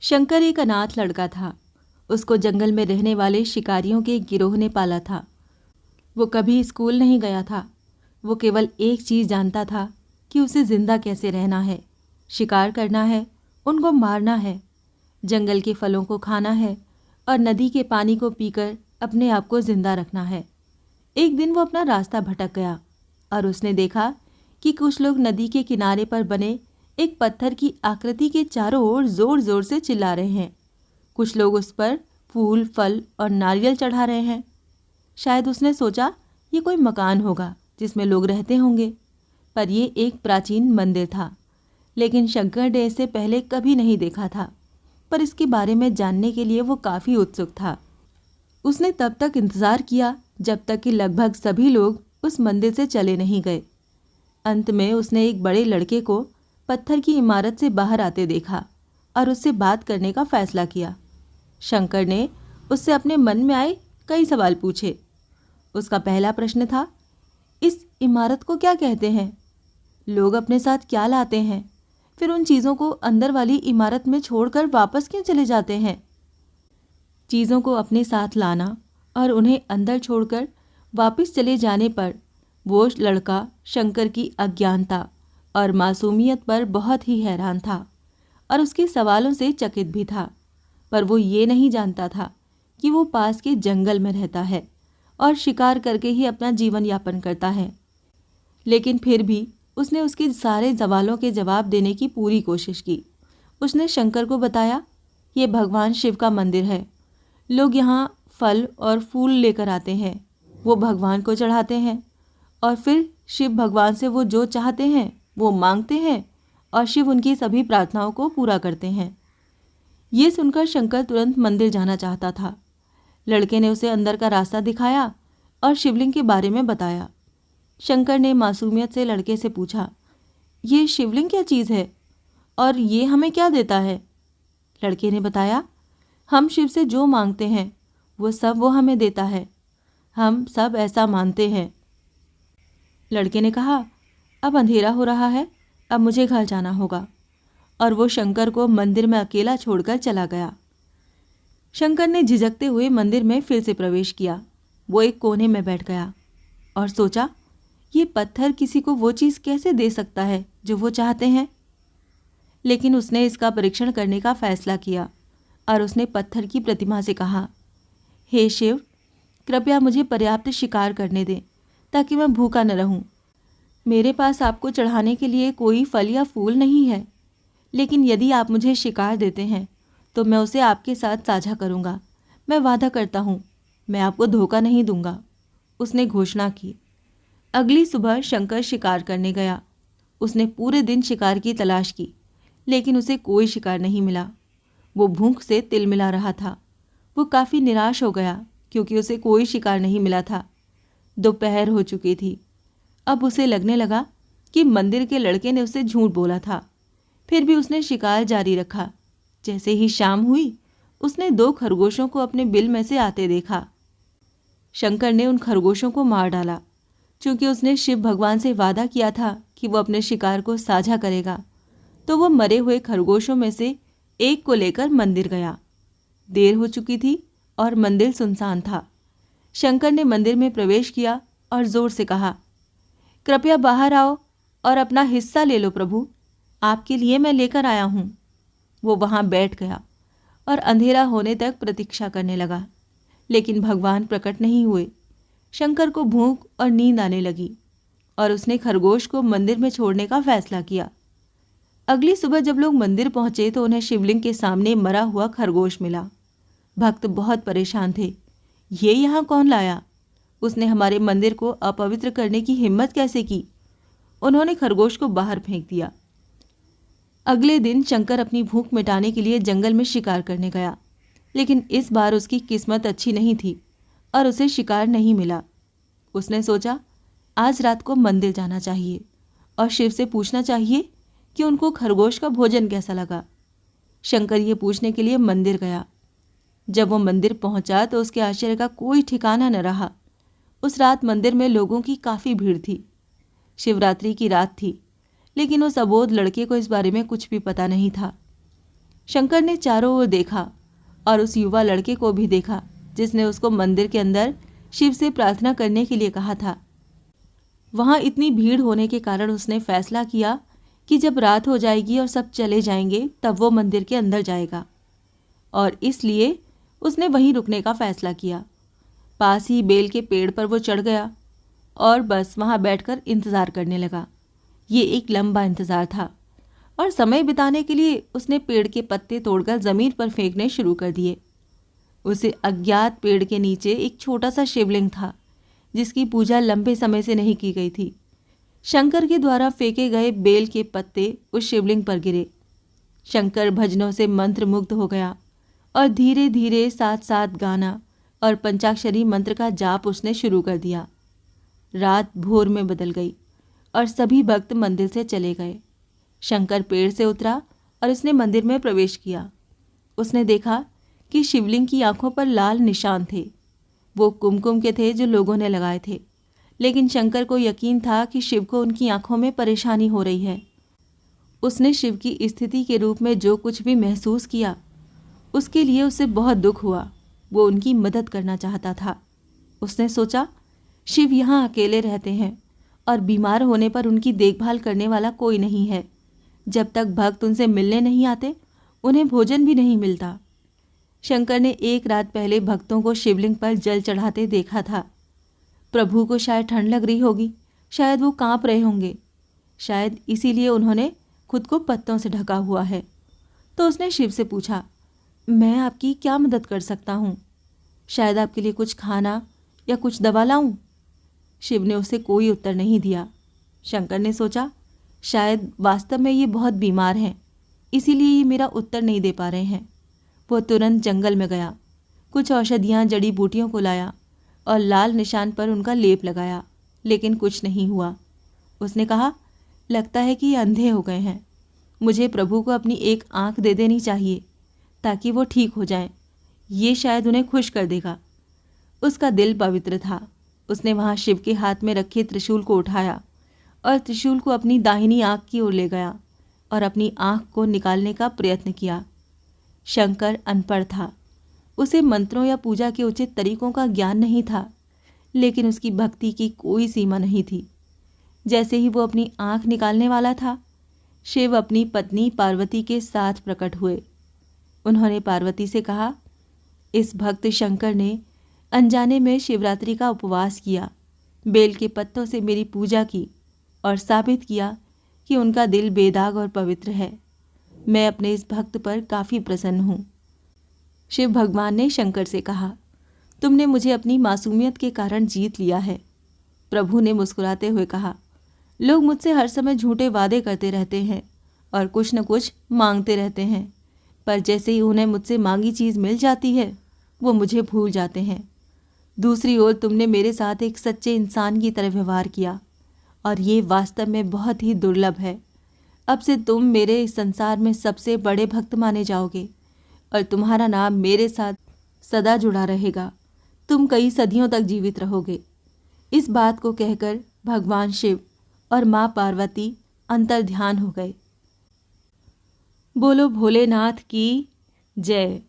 शंकर एक अनाथ लड़का था। उसको जंगल में रहने वाले शिकारियों के एक गिरोह ने पाला था। वो कभी स्कूल नहीं गया था। वो केवल एक चीज़ जानता था कि उसे जिंदा कैसे रहना है, शिकार करना है, उनको मारना है, जंगल के फलों को खाना है और नदी के पानी को पीकर अपने आप को जिंदा रखना है। एक दिन वो अपना रास्ता भटक गया और उसने देखा कि कुछ लोग नदी के किनारे पर बने एक पत्थर की आकृति के चारों ओर जोर जोर से चिल्ला रहे हैं। कुछ लोग उस पर फूल, फल और नारियल चढ़ा रहे हैं। शायद उसने सोचा ये कोई मकान होगा जिसमें लोग रहते होंगे, पर यह एक प्राचीन मंदिर था। लेकिन शंकर ने इसे पहले कभी नहीं देखा था, पर इसके बारे में जानने के लिए वो काफ़ी उत्सुक था। उसने तब तक इंतज़ार किया जब तक कि लगभग सभी लोग उस मंदिर से चले नहीं गए। अंत में उसने एक बड़े लड़के को पत्थर की इमारत से बाहर आते देखा और उससे बात करने का फैसला किया। शंकर ने उससे अपने मन में आए कई सवाल पूछे। उसका पहला प्रश्न था, इस इमारत को क्या कहते हैं? लोग अपने साथ क्या लाते हैं? फिर उन चीज़ों को अंदर वाली इमारत में छोड़कर वापस क्यों चले जाते हैं? चीज़ों को अपने साथ लाना और उन्हें अंदर छोड़कर वापस चले जाने पर वो लड़का शंकर की अज्ञानता और मासूमियत पर बहुत ही हैरान था और उसके सवालों से चकित भी था। पर वो ये नहीं जानता था कि वो पास के जंगल में रहता है और शिकार करके ही अपना जीवन यापन करता है। लेकिन फिर भी उसने उसके सारे सवालों के जवाब देने की पूरी कोशिश की। उसने शंकर को बताया, ये भगवान शिव का मंदिर है। लोग यहाँ फल और फूल लेकर आते हैं, वो भगवान को चढ़ाते हैं और फिर शिव भगवान से वो जो चाहते हैं वो मांगते हैं और शिव उनकी सभी प्रार्थनाओं को पूरा करते हैं। ये सुनकर शंकर तुरंत मंदिर जाना चाहता था। लड़के ने उसे अंदर का रास्ता दिखाया और शिवलिंग के बारे में बताया। शंकर ने मासूमियत से लड़के से पूछा, ये शिवलिंग क्या चीज़ है और ये हमें क्या देता है? लड़के ने बताया, हम शिव से जो मांगते हैं वो सब वो हमें देता है। हम सब ऐसा मानते हैं। लड़के ने कहा, अब अंधेरा हो रहा है, अब मुझे घर जाना होगा। और वो शंकर को मंदिर में अकेला छोड़कर चला गया। शंकर ने झिझकते हुए मंदिर में फिर से प्रवेश किया। वो एक कोने में बैठ गया और सोचा, ये पत्थर किसी को वो चीज़ कैसे दे सकता है जो वो चाहते हैं? लेकिन उसने इसका परीक्षण करने का फैसला किया और उसने पत्थर की प्रतिमा से कहा, हे शिव, कृपया मुझे पर्याप्त शिकार करने दें ताकि मैं भूखा न रहूं। मेरे पास आपको चढ़ाने के लिए कोई फल या फूल नहीं है, लेकिन यदि आप मुझे शिकार देते हैं तो मैं उसे आपके साथ साझा करूंगा। मैं वादा करता हूं, मैं आपको धोखा नहीं दूंगा, उसने घोषणा की। अगली सुबह शंकर शिकार करने गया। उसने पूरे दिन शिकार की तलाश की, लेकिन उसे कोई शिकार नहीं मिला। वो भूख से तिलमिला रहा था। वो काफ़ी निराश हो गया क्योंकि उसे कोई शिकार नहीं मिला था। दोपहर हो चुकी थी। अब उसे लगने लगा कि मंदिर के लड़के ने उसे झूठ बोला था। फिर भी उसने शिकार जारी रखा। जैसे ही शाम हुई, उसने 2 खरगोशों को अपने बिल में से आते देखा। शंकर ने उन खरगोशों को मार डाला। चूंकि उसने शिव भगवान से वादा किया था कि वो अपने शिकार को साझा करेगा, तो वो मरे हुए खरगोशों में से एक को लेकर मंदिर गया। देर हो चुकी थी और मंदिर सुनसान था। शंकर ने मंदिर में प्रवेश किया और जोर से कहा, कृपया बाहर आओ और अपना हिस्सा ले लो प्रभु, आपके लिए मैं लेकर आया हूँ। वो वहाँ बैठ गया और अंधेरा होने तक प्रतीक्षा करने लगा, लेकिन भगवान प्रकट नहीं हुए। शंकर को भूख और नींद आने लगी और उसने खरगोश को मंदिर में छोड़ने का फैसला किया। अगली सुबह जब लोग मंदिर पहुंचे तो उन्हें शिवलिंग के सामने मरा हुआ खरगोश मिला। भक्त बहुत परेशान थे। ये यहाँ कौन लाया? उसने हमारे मंदिर को अपवित्र करने की हिम्मत कैसे की? उन्होंने खरगोश को बाहर फेंक दिया। अगले दिन शंकर अपनी भूख मिटाने के लिए जंगल में शिकार करने गया, लेकिन इस बार उसकी किस्मत अच्छी नहीं थी और उसे शिकार नहीं मिला। उसने सोचा, आज रात को मंदिर जाना चाहिए और शिव से पूछना चाहिए कि उनको खरगोश का भोजन कैसा लगा। शंकर ये पूछने के लिए मंदिर गया। जब वो मंदिर पहुंचा तो उसके आश्चर्य का कोई ठिकाना न रहा। उस रात मंदिर में लोगों की काफ़ी भीड़ थी। शिवरात्रि की रात थी, लेकिन उस अबोध लड़के को इस बारे में कुछ भी पता नहीं था। शंकर ने चारों ओर देखा और उस युवा लड़के को भी देखा जिसने उसको मंदिर के अंदर शिव से प्रार्थना करने के लिए कहा था। वहां इतनी भीड़ होने के कारण उसने फैसला किया कि जब रात हो जाएगी और सब चले जाएंगे तब वो मंदिर के अंदर जाएगा, और इसलिए उसने वहीं रुकने का फैसला किया। पास ही बेल के पेड़ पर वो चढ़ गया और बस वहां बैठकर इंतज़ार करने लगा। ये एक लंबा इंतज़ार था और समय बिताने के लिए उसने पेड़ के पत्ते तोड़कर ज़मीन पर फेंकने शुरू कर दिए। उसे अज्ञात पेड़ के नीचे एक छोटा सा शिवलिंग था जिसकी पूजा लंबे समय से नहीं की गई थी। शंकर के द्वारा फेंके गए बेल के पत्ते उस शिवलिंग पर गिरे। शंकर भजनों से मंत्रमुग्ध हो गया और धीरे धीरे साथ साथ गाना और पंचाक्षरी मंत्र का जाप उसने शुरू कर दिया। रात भोर में बदल गई और सभी भक्त मंदिर से चले गए। शंकर पेड़ से उतरा और उसने मंदिर में प्रवेश किया। उसने देखा कि शिवलिंग की आंखों पर लाल निशान थे। वो कुमकुम के थे जो लोगों ने लगाए थे, लेकिन शंकर को यकीन था कि शिव को उनकी आंखों में परेशानी हो रही है। उसने शिव की स्थिति के रूप में जो कुछ भी महसूस किया उसके लिए उसे बहुत दुख हुआ। वो उनकी मदद करना चाहता था। उसने सोचा, शिव यहाँ अकेले रहते हैं और बीमार होने पर उनकी देखभाल करने वाला कोई नहीं है। जब तक भक्त उनसे मिलने नहीं आते उन्हें भोजन भी नहीं मिलता। शंकर ने एक रात पहले भक्तों को शिवलिंग पर जल चढ़ाते देखा था। प्रभु को शायद ठंड लग रही होगी, शायद वो कांप रहे होंगे, शायद इसीलिए उन्होंने खुद को पत्तों से ढका हुआ है। तो उसने शिव से पूछा, मैं आपकी क्या मदद कर सकता हूँ? शायद आपके लिए कुछ खाना या कुछ दवा लाऊं? शिव ने उसे कोई उत्तर नहीं दिया। शंकर ने सोचा, शायद वास्तव में ये बहुत बीमार हैं, इसीलिए ये मेरा उत्तर नहीं दे पा रहे हैं। वो तुरंत जंगल में गया, कुछ औषधियाँ जड़ी बूटियों को लाया और लाल निशान पर उनका लेप लगाया, लेकिन कुछ नहीं हुआ। उसने कहा, लगता है कि ये अंधे हो गए हैं। मुझे प्रभु को अपनी एक आंख दे देनी चाहिए ताकि वो ठीक हो जाएं। ये शायद उन्हें खुश कर देगा। उसका दिल पवित्र था। उसने वहाँ शिव के हाथ में रखे त्रिशूल को उठाया और त्रिशूल को अपनी दाहिनी आंख की ओर ले गया और अपनी आंख को निकालने का प्रयत्न किया। शंकर अनपढ़ था। उसे मंत्रों या पूजा के उचित तरीकों का ज्ञान नहीं था, लेकिन उसकी भक्ति की कोई सीमा नहीं थी। जैसे ही वो अपनी आंख निकालने वाला था, शिव अपनी पत्नी पार्वती के साथ प्रकट हुए। उन्होंने पार्वती से कहा, इस भक्त शंकर ने अनजाने में शिवरात्रि का उपवास किया, बेल के पत्तों से मेरी पूजा की और साबित किया कि उनका दिल बेदाग और पवित्र है। मैं अपने इस भक्त पर काफ़ी प्रसन्न हूँ। शिव भगवान ने शंकर से कहा, तुमने मुझे अपनी मासूमियत के कारण जीत लिया है। प्रभु ने मुस्कुराते हुए कहा, लोग मुझसे हर समय झूठे वादे करते रहते हैं और कुछ न कुछ मांगते रहते हैं, पर जैसे ही उन्हें मुझसे मांगी चीज़ मिल जाती है वो मुझे भूल जाते हैं। दूसरी ओर तुमने मेरे साथ एक सच्चे इंसान की तरह व्यवहार किया और ये वास्तव में बहुत ही दुर्लभ है। अब से तुम मेरे इस संसार में सबसे बड़े भक्त माने जाओगे और तुम्हारा नाम मेरे साथ सदा जुड़ा रहेगा। तुम कई सदियों तक जीवित रहोगे। इस बात को कहकर भगवान शिव और माँ पार्वती अंतर्ध्यान हो गए। बोलो भोलेनाथ की जय।